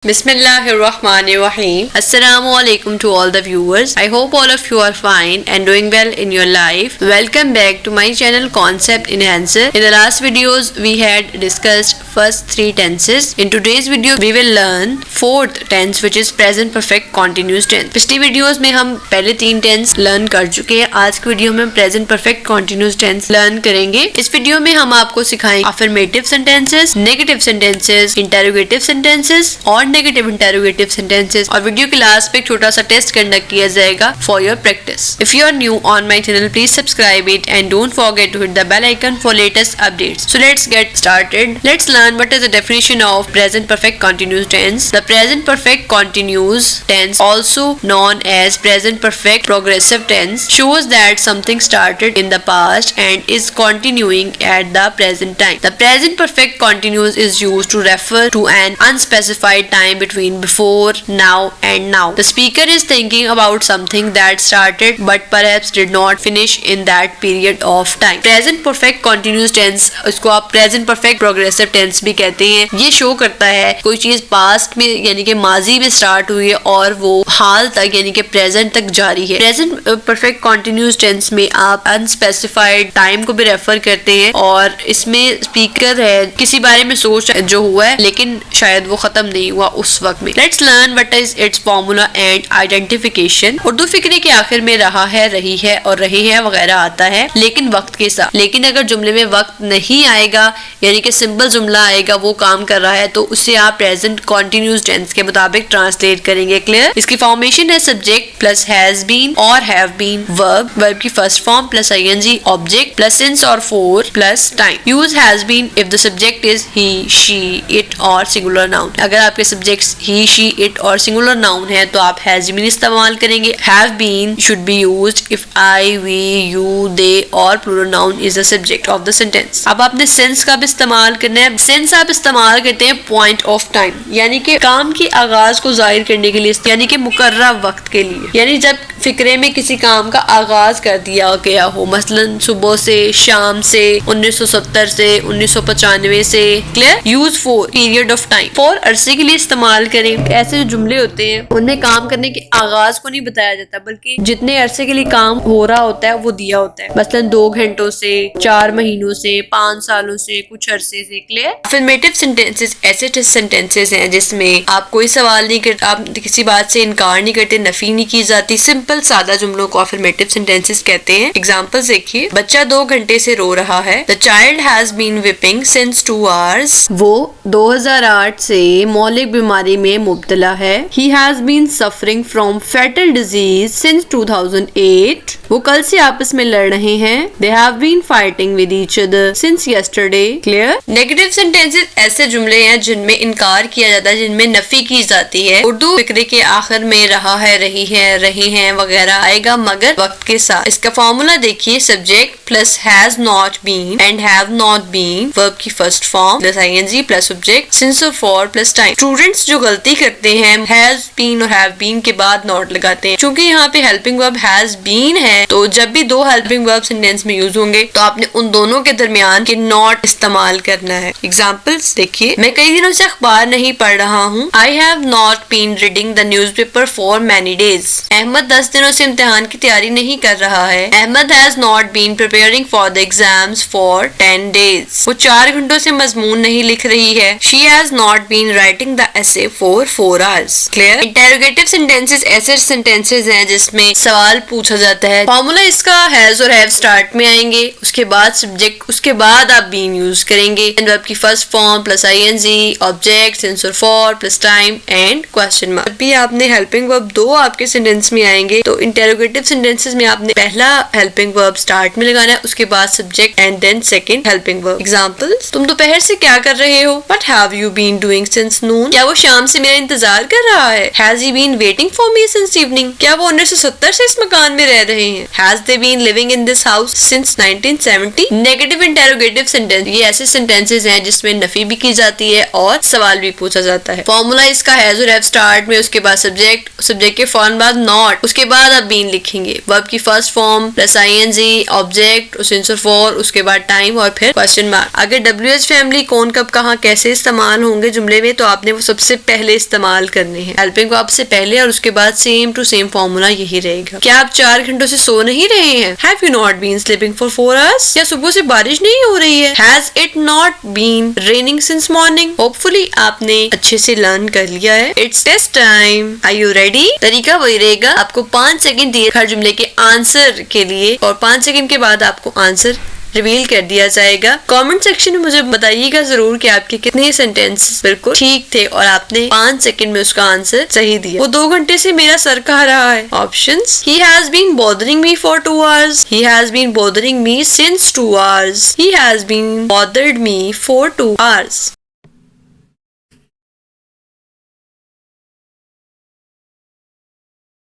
Bismillahirrahmanirrahim. Assalamualaikum to all the viewers. I hope all of you are fine and doing well in your life. Welcome back to my channel Concept Enhancer. In the last videos we had discussed first three tenses. In today's video we will learn fourth tense which is present perfect continuous tense. पिछली videos में हम पहले तीन tense learn कर चुके हैं. आज की वीडियो में present perfect continuous tense learn करेंगे. इस वीडियो में हम आपको सिखाएंगे affirmative sentences, negative sentences, interrogative sentences और नेगेटिव इंटरोगेटिव सेंटेंसेस. और वीडियो के लास्ट पे एक छोटा सा टेस्ट कंडक्ट किया जाएगा for your practice. If you are new on my channel please subscribe it and don't forget to hit the bell icon for latest updates. So let's get started. Let's learn what is the definition of present perfect continuous tense. The present perfect continuous tense, also known as present perfect progressive tense, shows that something started in the past and is continuing at the present time. The present perfect continuous is used to refer to an unspecified time between before, now and now. The speaker is thinking about something that started but perhaps did not finish in that period of time. Present perfect continuous tense, इसको आप present perfect progressive tense भी कहते हैं. ये show करता है कोई चीज पास्ट में यानी कि माजी में स्टार्ट हुई है और वो हाल तक यानी कि प्रेजेंट तक जारी है. प्रेजेंट परफेक्ट कॉन्टिन्यूस टेंस में आप अनस्पेसिफाइड टाइम को भी रेफर करते हैं और इसमें स्पीकर है किसी बारे में सोच जो हुआ है लेकिन शायद वो खत्म नहीं हुआ उस वक्त में. Let's learn what is its formula and identification. Urdu फिक्रे के आखिर में रहा है, रही है और रहे हैं वगैरह आता है लेकिन वक्त के साथ. लेकिन अगर जुमले में वक्त नहीं आएगा यानी कि सिंपल जुमला आएगा वो काम कर रहा है तो उसे आप प्रेजेंट कॉन्टिन्यूस टेंस के मुताबिक ट्रांसलेट करेंगे. क्लियर? इसकी फॉर्मेशन है सब्जेक्ट प्लस हैज बीन और हैव बीन, वर्ब की first form plus ING, object plus since और for plus time. Use has been if the subject is he, she, it और singular noun. अगर आपके subjects he, she, it और singular noun है तो आप has been इस्तेमाल करेंगे. Have been should be used if I, we, you, they और plural noun is the subject of the sentence. अब आपने सिंस का भी इस्तेमाल करना है. सिंस आप इस्तेमाल करते हैं पॉइंट ऑफ टाइम यानी कि काम की आगाज को जाहिर करने के लिए यानी कि मुकर्रर वक्त के लिए, यानी जब फिक्रे में किसी काम का आगाज कर दिया गया हो, मसलन सुबह से, शाम से, 1970 से, 1995 से. Clear? Use for period of time, for अरसे के लिए इस्तेमाल करें. ऐसे जो जुमले होते हैं उनमें काम करने के आगाज को नहीं बताया जाता बल्कि जितने अरसे के लिए काम हो रहा होता है वो दिया होता है. मसलन 2 घंटों से, 4 महीनों से, 5 सालों से, कुछ अरसे से. क्लियर? अफर्मेटिव सेंटेंसेस ऐसे सेंटेंसेस हैं जिसमें आप कोई सवाल नहीं करते, आप किसी बात से इनकार नहीं करते, नफी नहीं की जाती. सिंपल सादा जुमलों को अफर्मेटिव सेंटेंसेस कहते हैं. एग्जांपल्स देखिए. बच्चा 2 घंटे से रो रहा है. The child has been weeping since 2 hours. वो 2008 से मौलिक बीमारी में मुब्तला है. He has been suffering from fatal disease since 2008. वो कल से आपस में लड़ रहे हैं. They have been fighting with each other since yesterday. Clear? Negative sentences ऐसे जुमले हैं जिनमें इनकार किया जाता है, जिनमें नफी की जाती है. उर्दू फिक्रे के आखिर में रहा है, रही है, रहे हैं वगैरह आएगा मगर वक्त के साथ. इसका फॉर्मूला देखिए. Subject plus has not been and have not been, verb की first form plus ING plus object, since और फॉर प्लस टाइम. स्टूडेंट्स जो गलती करते हैं हैज बीन और हैव बीन के बाद नॉट लगाते हैं. चूंकि यहाँ पे हेल्पिंग वर्ब हैज बीन है तो जब भी 2 हेल्पिंग वर्ब सेंटेंस में यूज होंगे तो आपने उन दोनों के दरमियान के नॉट इस्तेमाल करना है. एग्जाम्पल्स देखिए. मैं कई दिनों से अखबार नहीं पढ़ रहा हूँ. I have not been reading the newspaper for many days. Ahmed 10 दिनों से इम्तिहान की तैयारी नहीं कर रहा है. Ahmed has not been preparing for the exams for 10 days. वो 4 घंटों से मजमून नहीं लिख रही है. She has not been writing the essay for 4 hours. Clear? Interrogative sentences ऐसे सेंटेंसेस हैं जिसमें सवाल पूछा जाता है. फॉर्मूला इसका हैज और हैव स्टार्ट में आएंगे, उसके बाद सब्जेक्ट, उसके बाद आप बीन यूज करेंगे. वर्ब की first form plus ING, object, since और for plus time and question mark. जब भी आपने हेल्पिंग वर्ब 2 आपके सेंटेंस में आएंगे तो इंटरोगेटिव सेंटेंसेस में आपने पहला हेल्पिंग वर्ब स्टार्ट में लगाना है, उसके बाद subject and then second helping verb. Examples. तुम दोपहर से क्या कर रहे हो? What have you been doing since noon. क्या वो शाम से मेरा इंतजार कर रहा है? Has he been waiting for me since evening. क्या वो 1970 से इस मकान में रह रहे हैं? Has they been living in this house since 1970. Negative interrogative sentence ये ऐसे सेंटेंसेस हैं जिसमें नफी भी की जाती है और सवाल भी पूछा जाता है. फॉर्मूला इसका हैज और हैव स्टार्ट में, उसके बाद सब्जेक्ट के फौरन बाद नॉट, उसके बाद आप बीन लिखेंगे, वर्ब की first form plus ING, object, उस आंसर फॉर, उसके बाद टाइम और फिर क्वेश्चन मार्क। अगर WH फैमिली कौन कब कहाँ कैसे इस्तेमाल होंगे जुमले में, तो आपने वो सबसे पहले इस्तेमाल करने हैं। हेल्पिंग वर्ब से पहले और उसके बाद सेम टू सेम फॉर्मूला यही रहेगा। क्या आप 4 घंटों से सो नहीं रहे हैं? Have you not been sleeping for 4 hours? क्या सुबह से बारिश नहीं हो रही है? Has it not been raining since morning? Hopefully आपने अच्छे से लर्न कर लिया है। It's test time. Are you ready? तरीका वही रहेगा, आपको 5 सेकंड दिए हर जुमले के आंसर के लिए और 5 सेकंड के बाद आपको आंसर रिवील कर दिया जाएगा। कमेंट सेक्शन में मुझे बताइएगा जरूर कि आपके कितने सेंटेंस बिल्कुल ठीक थे और आपने 5 सेकंड में उसका आंसर सही दिया। वो 2 घंटे से मेरा सर कह रहा है। Options: He has been bothering me for 2 hours. He has been bothering me since 2 hours. He has been bothered me for 2 hours.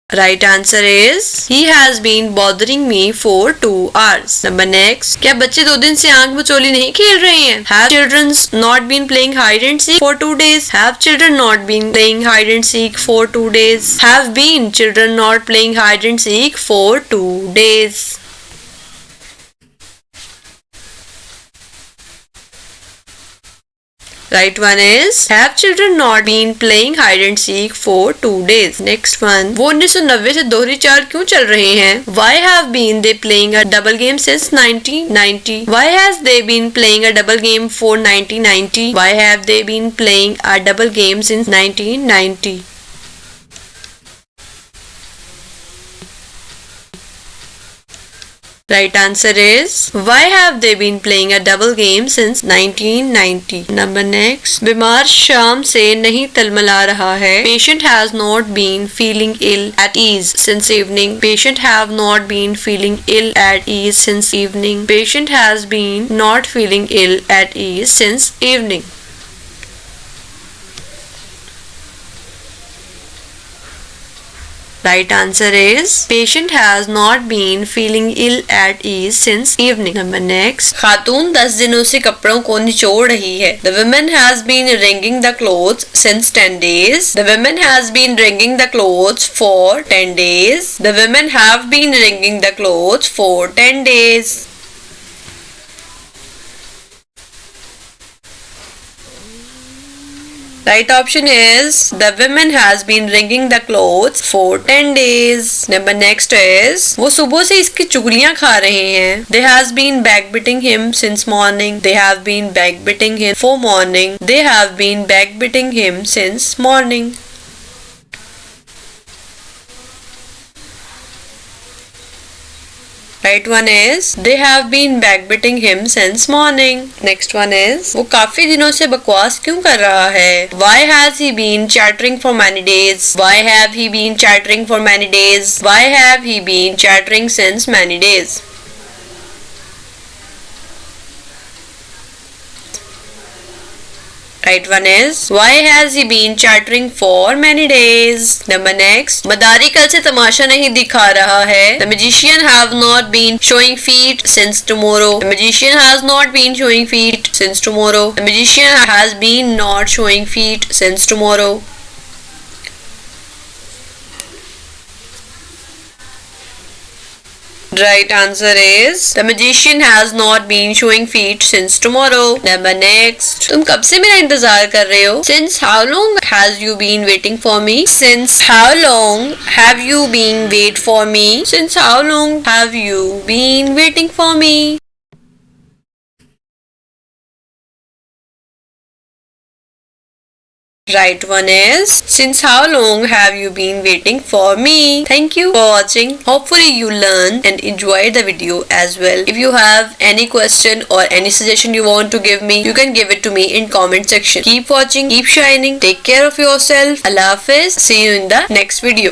Right answer is he has been bothering me for 2 hours. Number next, क्या बच्चे 2 दिन से आंख बचोली नहीं खेल रहे हैं? Have children not been playing hide and seek for 2 days? Have children not been playing hide and seek for 2 days? Have been children not playing hide and seek for 2 days? Right one is have children not been playing hide and seek for 2 days. Next one, वो 1990 से दोहरी चाल क्यों चल रहे हैं? Why have been they playing a double game since 1990? Why has they been playing a double game for 1990? Why have they been playing a double game since 1990? Right answer is why have they been playing a double game since 1990? Number next, बीमार शाम से नहीं तलमला रहा है। Patient has not been feeling ill at ease since evening. Patient have not been feeling ill at ease since evening. Patient has been not feeling ill at ease since evening. Right answer is patient has not been feeling ill at ease since evening. Number next, खातून 10 दिनों से कपड़ों को निचोड़ रही है। The woman has been wringing the clothes since 10 days. The woman has been wringing the clothes for 10 days. The women have been wringing the clothes for 10 days. Right option is the woman has been wringing the clothes for 10 days. Number next is वो सुबह से इसकी चुगलियां खा रहे हैं। They has been backbiting him since morning. They have been backbiting him for morning. They have been backbiting him since morning. Right one is they have been backbiting him since morning. Next one is वो काफी दिनों से बकवास क्यों कर रहा है? Why has he been chattering for many days? Why have he been chattering for many days? Why have he been chattering since many days? Right one is why has he been chattering for many days? Number next, मदारी कल से तमाशा नहीं दिखा रहा है। The magician have not been showing feet since tomorrow. The magician has not been showing feet since tomorrow. The magician has been not showing feet since tomorrow. Right answer is the magician has not been showing feet since tomorrow. Number next, तुम कब से मेरा इंतजार कर रहे हो? Since how long has you been waiting for me? Since how long have you been wait for me? Since how long have you been waiting for me? Right one is since how long have you been waiting for me? Thank you for watching. Hopefully you learned and enjoyed the video as well. If you have any question or any suggestion you want to give me, you can give it to me in comment section. Keep watching, keep shining, take care of yourself. Allah Hafiz. See you in the next video.